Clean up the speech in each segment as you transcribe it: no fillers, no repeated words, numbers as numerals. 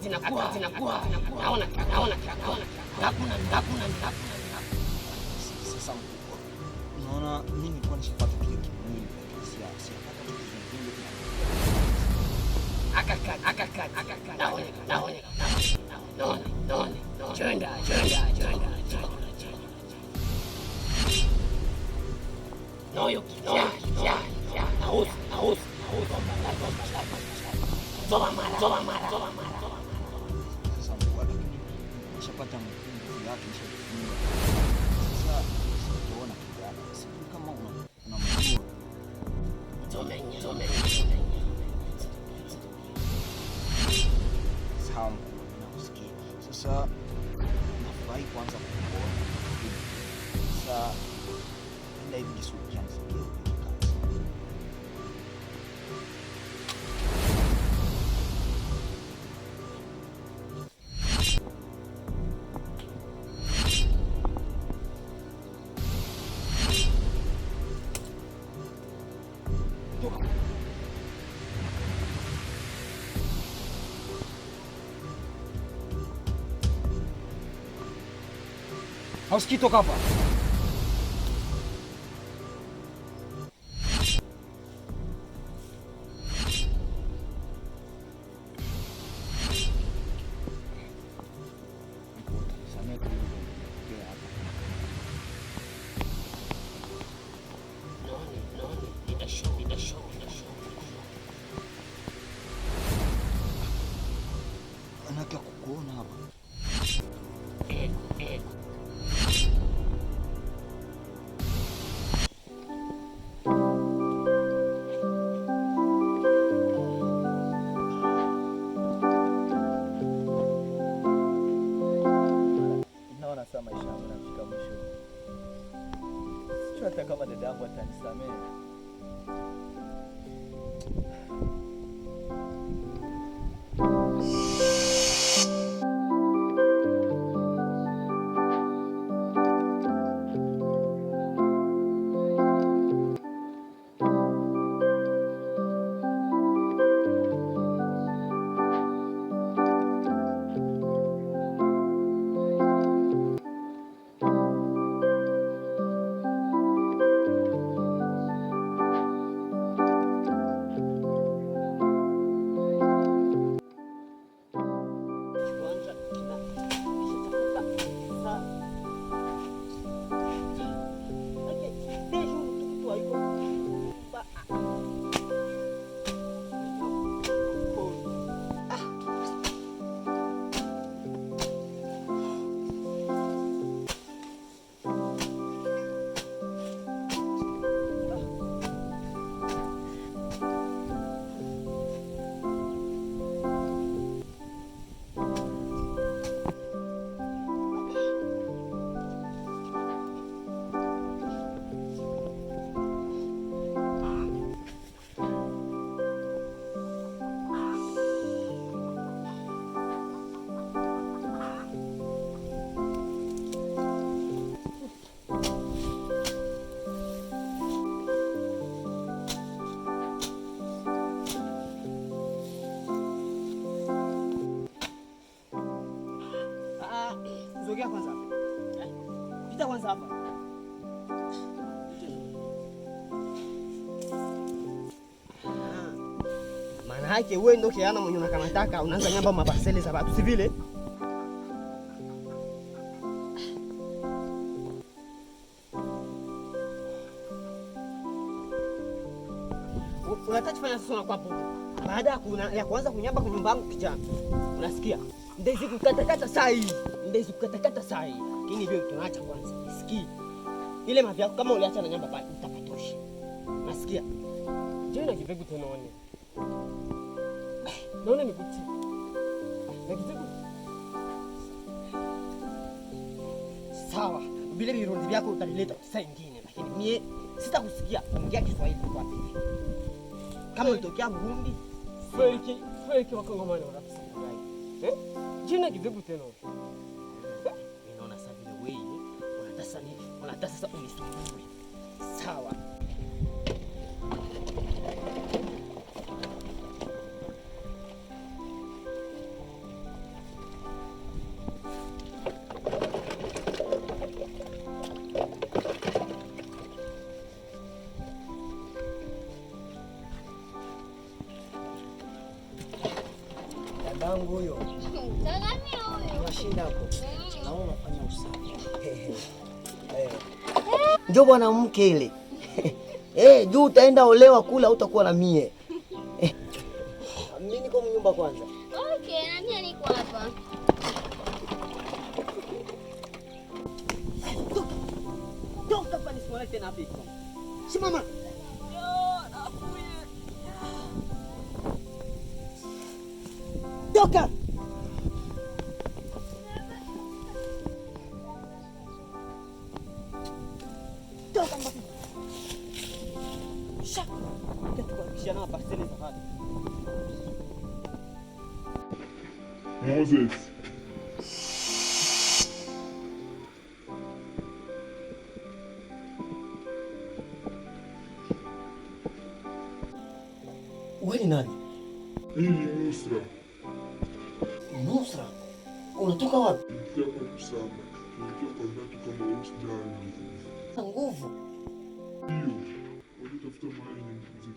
zinakuwa. Naona. Hakuna. Sasa mkubwa, unaona mimi nilikuwa nishapata kile kimwili lakini siyapata tu kizungumzo kina. Naona. Chenda. Noyo kijana. Nausu. Toba mara. sasa mkubwa, lakini nishapata nguvu yake nishajifunga. Sasa sijaona kijana, sijui kama unamjua. Tomenya. Sawa mkubwa, nakusikia. Sasa nafurahi kwanza kukuona. Sasa enda hivi kisukia msikia kazi. Hausikii toka hapa. Anataka kukuona hapa. Naona sasa maisha yangu yanafika mwisho. Sio hata kama dada yangu atanisamehe. Sogea kwanza. Pita kwanza hapa. Maana yake wewe ndio kiana mwenye unakamataka unaanza nyamba mapasele za watu si vile? Unataka kufanya sasa kwa hapo. Baada ya kuanza kunyamba kwa nyumba yangu kijana. Unasikia? Ndezi kukatakata saa hii. Lakini hivyo tunaacha kwanza. Sikia. Ile mavi yako kama uliacha na nyamba pale utapatosha. Unasikia? Je, na kivegu tunaone. Naona ni kuti. Na kivegu. Sawa. Vile virundi vyako utalileta saa nyingine, lakini mie sitakusikia ongea Kiswahili kwa hivi. Kama ulitokea Burundi, fake wa Kongomani wanapisikia. Jina kivipi tena? Ninaona sasa vile wewe unataka sasa unisumbue. Sawa. Unashinda hapo. Naona unafanya usafi. Njoo bwana mke ile. Juu utaenda olewa kula utakuwa na mie. Mimi niko mnyumba kwanza. Okay, na mimi niko hapa. Toka hapa nisimuone tena hapa. Simama. Toka. Toka mbaki. Sha. Ketukabishana hapa sasa safari. Moses. Wewe ni nani? Hii ni Nusra. Nusra? Unatoka wapi? Nilikuwa kusama. Nilikuwa kwa ndatu kama usijana. Nguvu. Hiyo. Walitafuta mahali ni mzee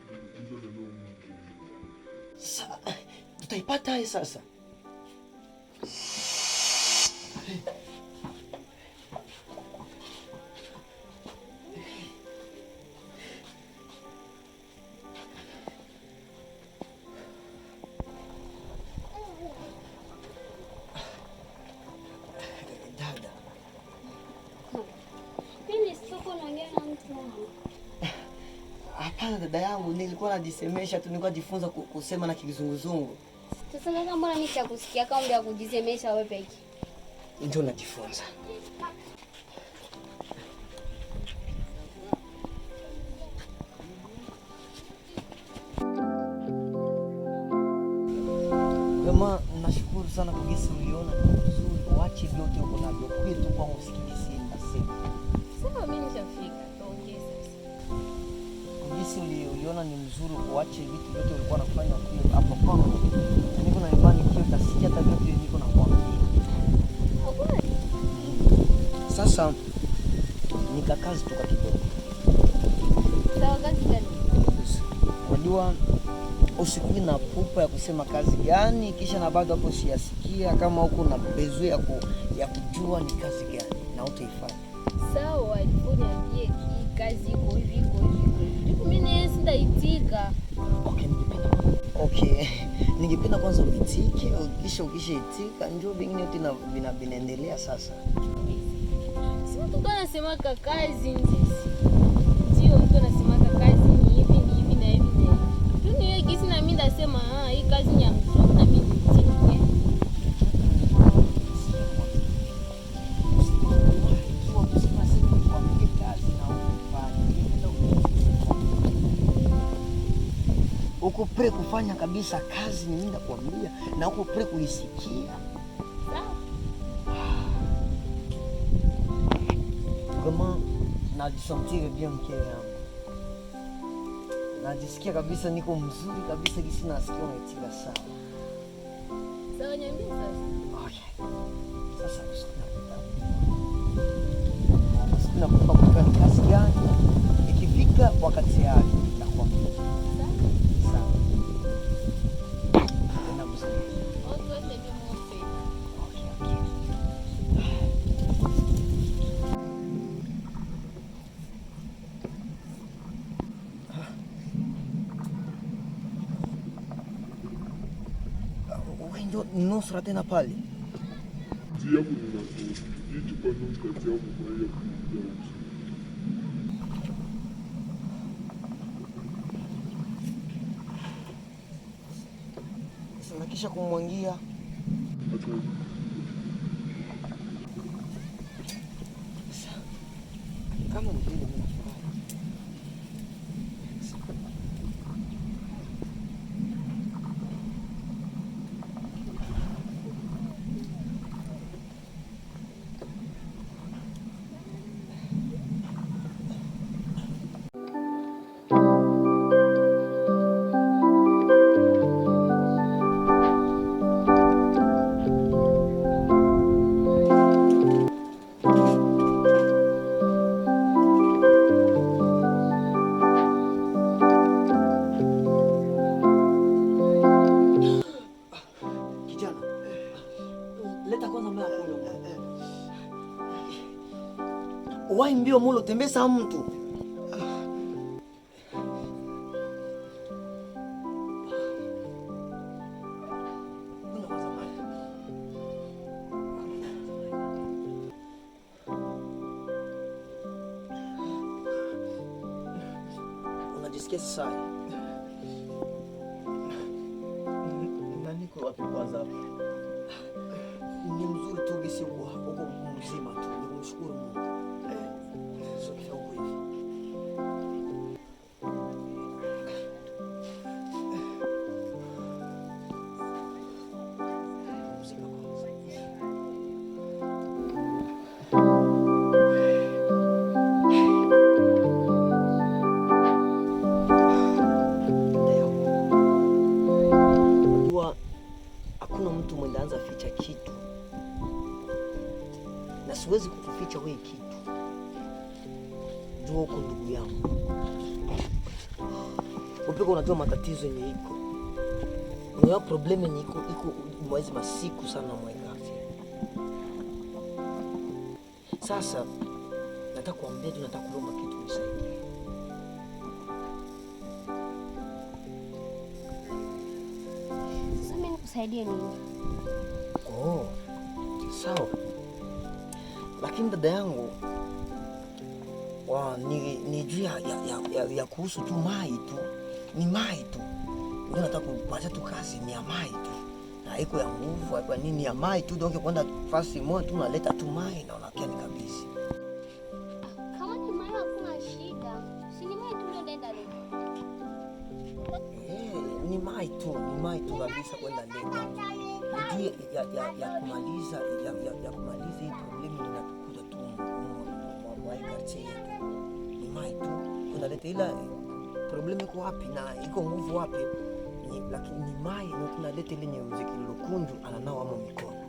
na nao. Sasa tutaipata hii sasa. Dada. Mimi siko naongea na mtu wangu. Hapana dada yangu, nilikuwa najisemesha tu, nilikuwa najifunza kusema na kizunguzungu. Sasa kaka, mbona mimi chakusikia kama ndio kujisemesha wewe peke? Ndio najifunza. Kama nashukuru sana kwa jinsi uliona vizuri, uache vyote uko navyo kwetu kwa usikilizie nasema. Sasa mimi nishafika, tuongee sasa. Kwa jinsi uliona ni mzuri kuache vitu vyote ulikuwa unafanya hapo kwangu. Niko na imani kile utasikia hata vyote niko na kuambia. Sasa nikakazi toka kidogo. Sawa, kazi gani? Unajua usikui na pupa ya kusema kazi gani kisha na bado hapo siyasikia kama huko na bezo ya kujua ni kazi gani na utaifanya. Sawa, niambie hii kazi iko hivi iko hivi. Mimi sitaitika. Okay. Ningependa kwanza uitike, kisha ukishaitika njoo vingine yote vinaendelea sasa. Sasa mtu anasema kazi nzisi. Sio mtu anasema kazi ni hivi ni hivi na hivi na hivi. Tu ni gisi na mimi ndasema hii kazi ni ya mzuri na mimi nitike. Uko pre kufanya kabisa kazi ni mimi nakwambia, na uko pre kuisikia. Kama najisantire bien mke yangu, najisikia kabisa niko mzuri kabisa, gisi nasikia unaitika sawa. Sawa, niambie sasa. Okay. Sasa usikuna kutoka ni kazi gani, ikifika wakati yake nakwambia. Nusra tena pale. Kazi yangu ni nafuu. Hii chupa ndio kazi yangu kwa hiyo kuja usi. Sasa kisha kumwangia. Kama ni vile mimi Leta kwanza mbele kule. Wai mbio mulo tembesa mtu. Unajisikia sasa? Nani kwa wapi kwanza? Ni mzuri tu gisi uko mzima tu. Nimshukuru Mungu. Sio kidogo hivi. Mzima kwanza. Unajua hakuna mtu mwenye anza ficha kitu. Na siwezi kukuficha wewe kitu. Jua uko ndugu yangu. Upiko unajua matatizo yenye iko. Unajua problem yenye iko mwezi masiku sana mwekazi. Sasa nataka kuambia tu, nataka kuomba kitu unisaidie. Sasa mimi nikusaidie nini? Oh. Sawa. Lakini dada yangu ni juu ya kuhusu tu mai tu. Ni mai tu. Ndio nataka kupata tu kazi ni ya mai tu. Na iko ya nguvu kwa nini ya mai tu, donc kwenda fasi moja tu naleta tu mai na unakia ni kabisa. Kama ni mai hakuna shida. Si ni mai tu ndio nenda leo. Ni mai tu kabisa kwenda leta. Ndio ya kumaliza hii problemi inakuja tu mwa quartier yetu. Ni mai tu kunaleta, ila problemi iko wapi na iko nguvu wapi? Lakini ni mai ndio tunaleta ile muziki Lukunju ananao amo mikono.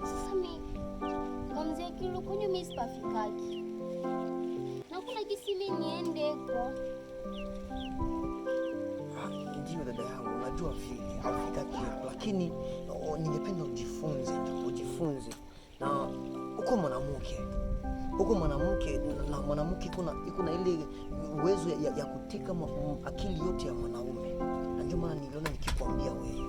Sasa mimi kwa mzee Lukunju mimi sipafikaki. Na kuna kisi mimi niende huko. Ndio dada yangu, unajua vile hafikaki, lakini ningependa ujifunze na uko mwanamke na mwanamke iko na ile uwezo ya kuteka akili yote ya mwanaume, na ndio maana niliona nikikwambia wewe.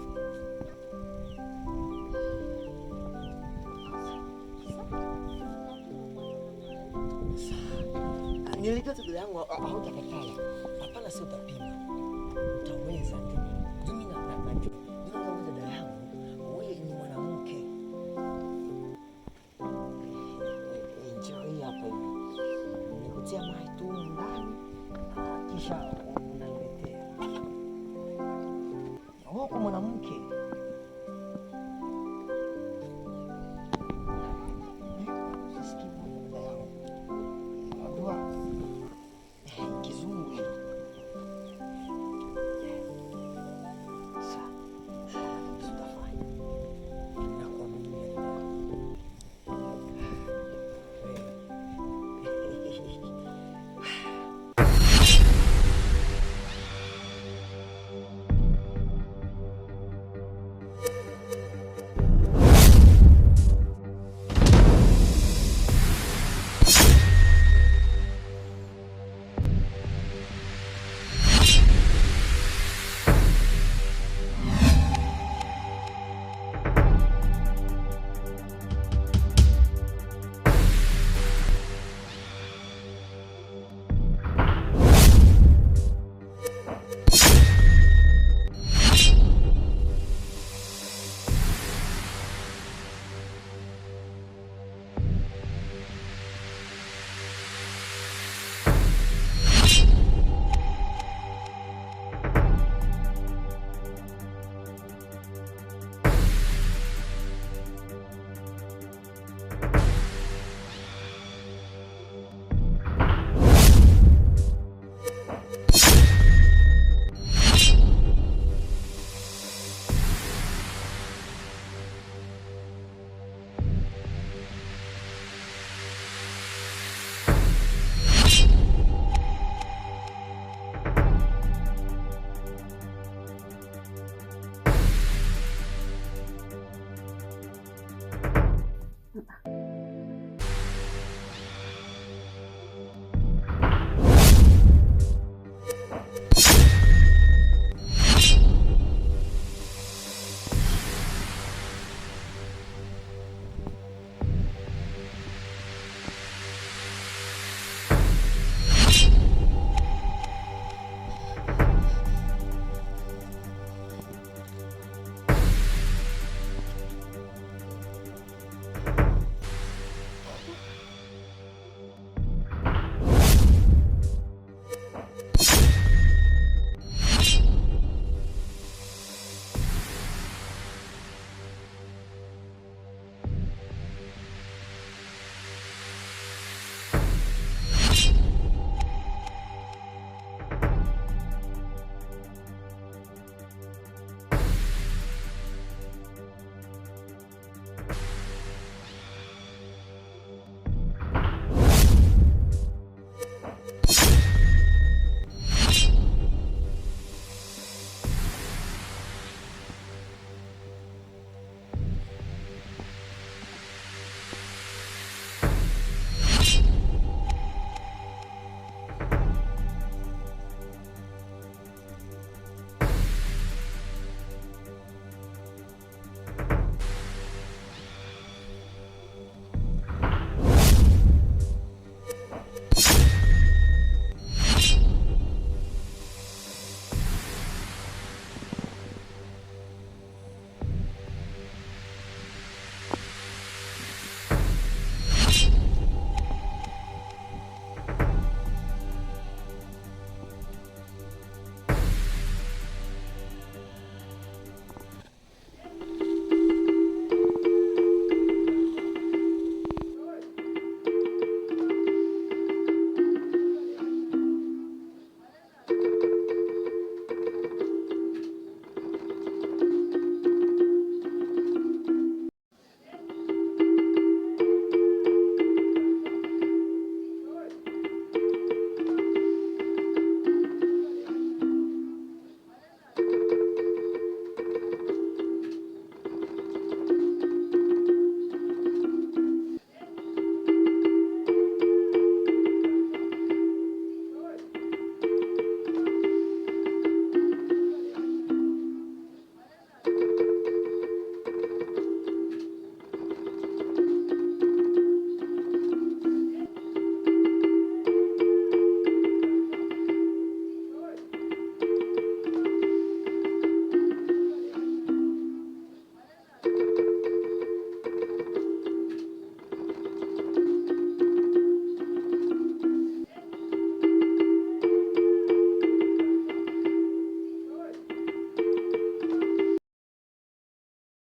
Nilijua tu dada yangu hautakatala. Hapana, sio utapima. Utaweza tu. Mimi najua. Ninaweza dada yangu. Wewe ni mwanamke. Enjoy hapa hivi. Nikutia mai tu ndani. Kisha